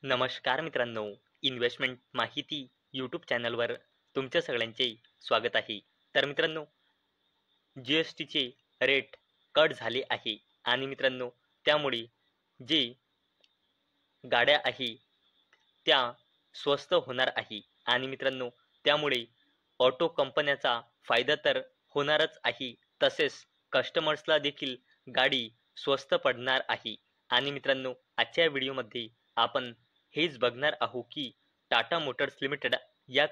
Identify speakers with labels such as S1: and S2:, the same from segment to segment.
S1: नमस्कार मित्रांनो, इन्व्हेस्टमेंट माहिती यूट्यूब चॅनलवर तुमच्या सगळ्यांचे स्वागत आहे. तर मित्रांनो, जी-एस-टीचे रेट कट झाले आहे आणि मित्रांनो, त्यामुळे जे गाड्या आहे त्या स्वस्त होणार आहे आणि मित्रांनो, त्यामुळे ऑटो कंपन्याचा फायदा तर होणारच आहे, तसेच कस्टमर्सला देखील गाडी स्वस्त पडणार आहे. आणि मित्रांनो, आजच्या व्हिडिओमध्ये आपण हेच बघणार आहोत की टाटा मोटर्स लिमिटेड या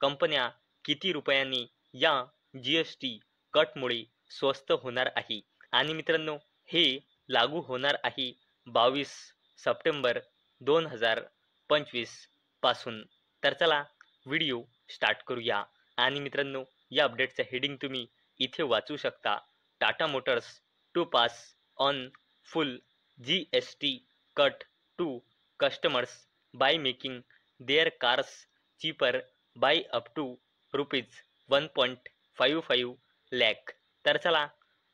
S1: कंपन्या किती रुपयांनी या जी-एस-टी कटमुळे स्वस्त होणार आहे. आणि मित्रांनो, हे लागू होणार आहे 22 सप्टेंबर 2025 पासून. तर चला व्हिडिओ स्टार्ट करूया. आणि मित्रांनो, या अपडेटचं हेडिंग तुम्ही इथे वाचू शकता. Tata motors to pass on full GST cut to customers by making their cars cheaper by up to rupees 1.55 lakh. तर चला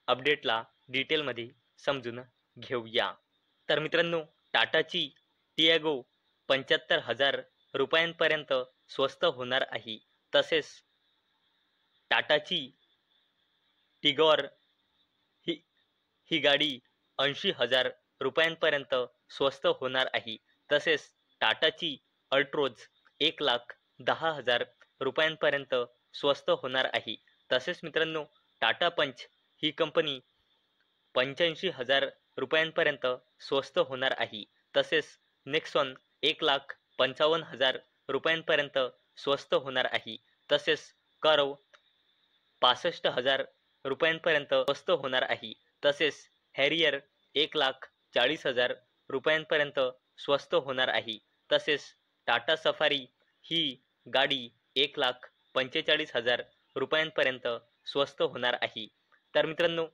S1: अपडेटला डिटेलमध्ये समजून घेऊया. तर मित्रांनो, टाटाची टियागो 75,000 रुपयांपर्यंत स्वस्त होणार आहे. तसेच टाटाची टिगॉर ही ही गाडी 80,000 रुपयांपर्यंत स्वस्त होणार आहे. तसेच टाटाची अल्ट्रोज 1,10,000 रुपयांपर्यंत स्वस्त होणार आहे. तसेच मित्रांनो, टाटा पंच ही कंपनी 85,000 रुपयांपर्यंत स्वस्त होणार आहे. तसेच नेक्सॉन 1,55,000 रुपयांपर्यंत स्वस्त होणार आहे. तसेच कर्व 65,000 रुपयांपर्यंत स्वस्त होणार आहे. तसेच हॅरियर 1,40,000 रुपयांपर्यंत स्वस्त होणार आहे. तसेच टाटा सफारी ही गाडी 1,45,000 रुपयांपर्यंत स्वस्त होणार आहे. तर मित्रांनो,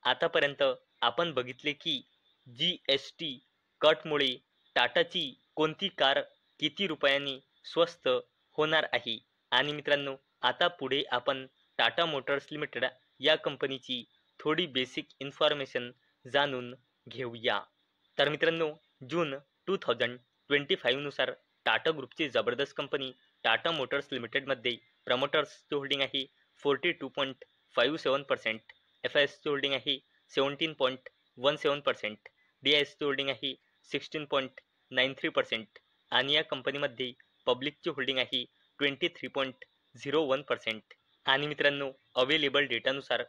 S1: आतापर्यंत आपण बघितले की जी-एस-टी कटमुळे टाटाची कोणती कार किती रुपयांनी स्वस्त होणार आहे. आणि मित्रांनो, आता पुढे आपण टाटा मोटर्स लिमिटेड या कंपनीची थोडी बेसिक इन्फॉर्मेशन जाणून घेऊया. तर मित्रांनो, जून 2025 नुसार टाटा ग्रुपची जबरदस्त कंपनी टाटा मोटर्स लिमिटेडमध्ये प्रमोटर्सची होल्डिंग आहे 42.57%, एफ-आय-एसची होल्डिंग आहे 17.17%, डी-आय-एसची होल्डिंग आहे 16.93% आणि या कंपनीमध्ये पब्लिकची होल्डिंग आहे 23.01%. आणि मित्रांनो, अवेलेबल डेटानुसार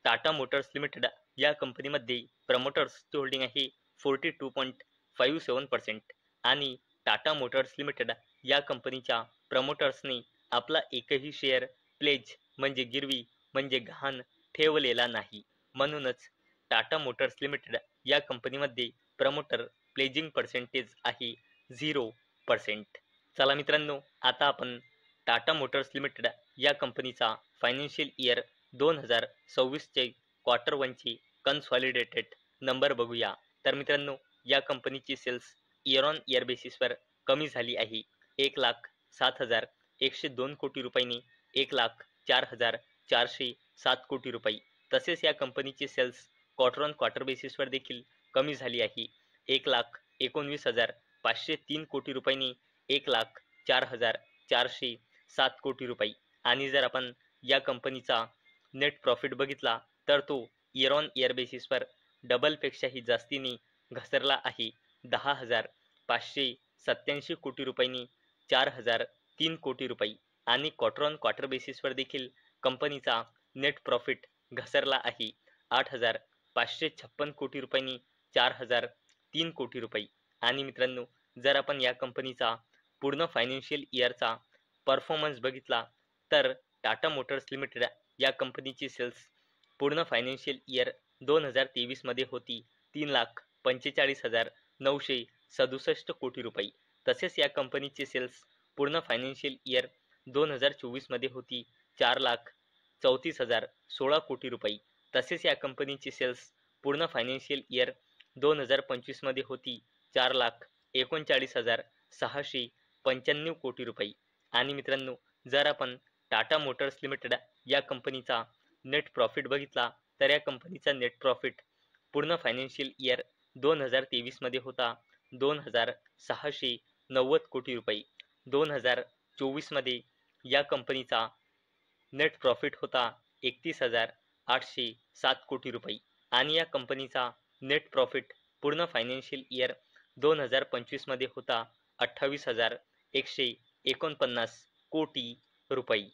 S1: टाटा मोटर्स लिमिटेड या कंपनीमध्ये प्रमोटर्सची होल्डिंग आहे 42.57% आणि टाटा मोटर्स लिमिटेड या कंपनीच्या प्रमोटर्सने आपला एकही शेअर प्लेज म्हणजे गिरवी म्हणजे गहाण ठेवलेला नाही. म्हणूनच टाटा मोटर्स लिमिटेड या कंपनीमध्ये प्रमोटर प्लेजिंग पर्सेंटेज आहे 0%. चला मित्रांनो, आता आपण टाटा मोटर्स लिमिटेड या कंपनीचा फायनान्शियल इयर 2026चे क्वार्टर 1चे कन्सॉलिडेटेड नंबर बघूया. तर मित्रांनो, या कंपनीची सेल्स इयर ऑन इयर बेसिसवर कमी झाली आहे. 1,07,102 कोटी रुपयांनी 1,04,407 कोटी रुपये. तसेच या कंपनीची सेल्स क्वार्टर ऑन क्वार्टर बेसिसवर देखील कमी झाली आहे. 1,19,503 कोटी रुपयांनी 1,04,407 कोटी रुपये. आणि जर आपण या कंपनीचा नेट प्रॉफिट बघितला तर तो इयर ऑन इयर बेसिसवर डबलपेक्षाही जास्तीने घसरला आहे. 10,587 कोटी रुपयांनी 4,003 कोटी रुपये. आणि क्वार्टर ऑन क्वार्टर बेसिसवर देखील कंपनीचा नेट प्रॉफिट घसरला आहे. 8,556 कोटी रुपयांनी 4,003 कोटी रुपये. आणि मित्रांनो, जर आपण या कंपनीचा पूर्ण फायनान्शियल इयरचा परफॉर्मन्स बघितला तर टाटा मोटर्स लिमिटेड या कंपनीची सेल्स पूर्ण फायनान्शियल इयर 2023 मध्ये होती 3,45,967 कोटी रुपये. तसेच या कंपनीची सेल्स पूर्ण फायनान्शियल इयर 2024 मध्ये होती 4,34,016 कोटी रुपये. तसेच या कंपनीची सेल्स पूर्ण फायनान्शियल इयर 2025 मध्ये होती 4,39,695 कोटी रुपये. आणि मित्रांनो, जर आपण टाटा मोटर्स लिमिटेड या कंपनीचा नेट प्रॉफिट बघितला तर या कंपनीचा नेट प्रॉफिट पूर्ण फायनान्शियल इयर 2023 मध्ये होता 2,690 कोटी रुपये. 2024 मध्ये या कंपनीचा नेट प्रॉफिट होता 31,807 कोटी रुपये आणि या कंपनीचा नेट प्रॉफिट पूर्ण फायनान्शियल इयर 2025 मध्ये होता 28,149 कोटी रुपये.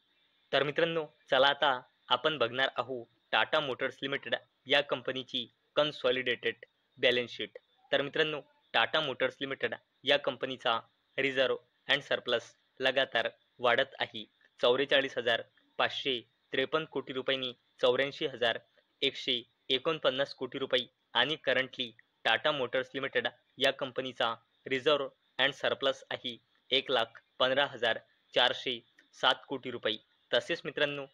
S1: तर मित्रांनो, चला आता आपण बघणार आहोत टाटा मोटर्स लिमिटेड या कंपनीची कन्सॉलिडेटेड बॅलन्स शीट. तर मित्रांनो, टाटा मोटर्स लिमिटेड या कंपनीचा रिझर्व अँड सरप्लस लगातार वाढत आहे. 44,553 कोटी रुपयांनी 84,149 कोटी रुपये आणि करंटली टाटा मोटर्स लिमिटेड या कंपनीचा रिझर्व अँड सरप्लस आहे 1,15,407 कोटी रुपये. तसेच मित्रांनो,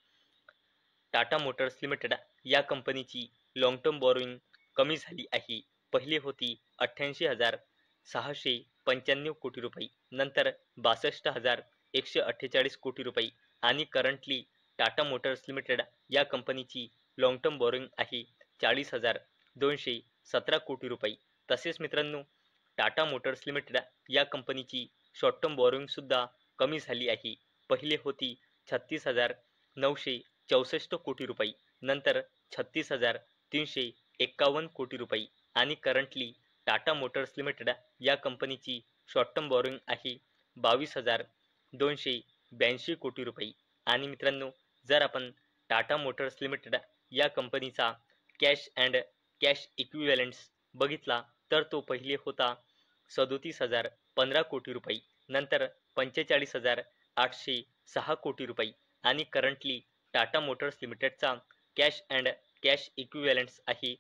S1: टाटा मोटर्स लिमिटेड या कंपनीची लॉंग टर्म बॉरोइंग कमी झाली आहे. पहिली होती 88,695 कोटी रुपये, नंतर 62,148 कोटी रुपये आणि करंटली टाटा मोटर्स लिमिटेड या कंपनीची लॉंग टर्म बॉरोइंग आहे 40,217 कोटी रुपये. तसेच मित्रांनो, टाटा मोटर्स लिमिटेड या कंपनीची शॉर्ट टर्म बॉरोइंग सुद्धा कमी झाली आहे. पहिली होती 36,964 कोटी रुपये, नंतर 36,351 कोटी रुपये आणि करंटली टाटा मोटर्स लिमिटेड या कंपनीची शॉर्ट टर्म बॉरोइंग आहे 22,282 कोटी रुपये. आणि मित्रांनो, जर आपण टाटा मोटर्स लिमिटेड या कंपनीचा कॅश अँड कॅश इक्विव्हॅलंट्स बघितला तर तो पहिले होता 37,015 कोटी रुपये, नंतर 45,806 कोटी रुपये आणि करंटली टाटा मोटर्स लिमिटेडचा कॅश अँड कॅश इक्विव्हॅलंट्स आहे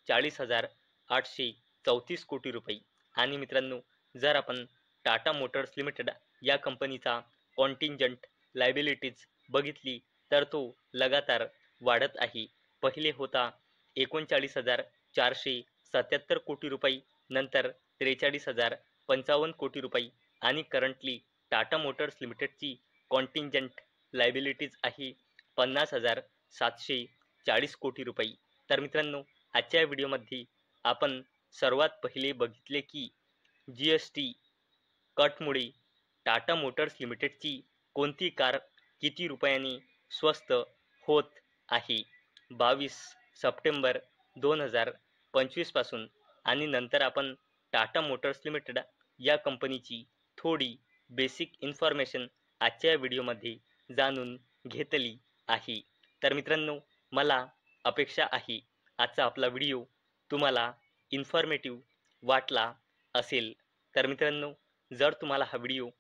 S1: 40,834 कोटी रुपये. आणि मित्रांनो, जर आपण टाटा मोटर्स लिमिटेड या कंपनीचा कॉन्टिंजंट लायबिलिटीज बघितली तर तो लगातार वाढत आहे. पहिले होता 39,477 कोटी रुपये, नंतर 43,055 कोटी रुपये आणि करंटली टाटा मोटर्स लिमिटेडची कॉन्टिंजंट लायबिलिटीज आहे 50,740 कोटी रुपये. तर मित्रांनो, आजच्या व्हिडिओमध्ये आपण सर्वात पहिले बघितले की GST कटमुळे टाटा मोटर्स लिमिटेडची कोणती कार किती रुपयांनी स्वस्त होत आहे 22 सप्टेंबर 2025 पासून. आणि नंतर आपण टाटा मोटर्स लिमिटेड या कंपनीची थोडी बेसिक इन्फॉर्मेशन आजच्या व्हिडिओमध्ये जाणून घेतली आहे. तर मित्रांनो, मला अपेक्षा आहे आजचा आपला व्हिडिओ तुम्हाला इन्फॉर्मेटिव्ह वाटला असेल. तर मित्रांनो, जर तुम्हाला हा व्हिडिओ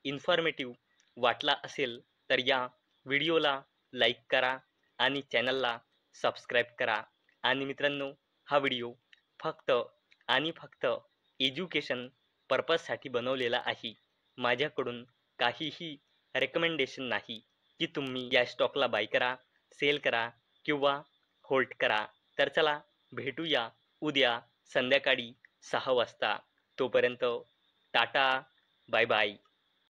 S1: इन्फॉर्मेटिव्ह वाटला असेल तर या व्हिडिओला लाईक करा आणि चॅनलला सबस्क्राईब करा. आणि मित्रांनो, हा व्हिडिओ फक्त आणि फक्त एज्युकेशन पर्पजसाठी बनवलेला आहे. माझ्याकडून काहीही रेकमेंडेशन नाही की तुम्ही या स्टॉकला बाय करा, सेल करा किंवा होल्ड करा. तर चला भेटूया उद्या संध्याकाळी 6 वाजता. तोपर्यंत टाटा, बाय बाय.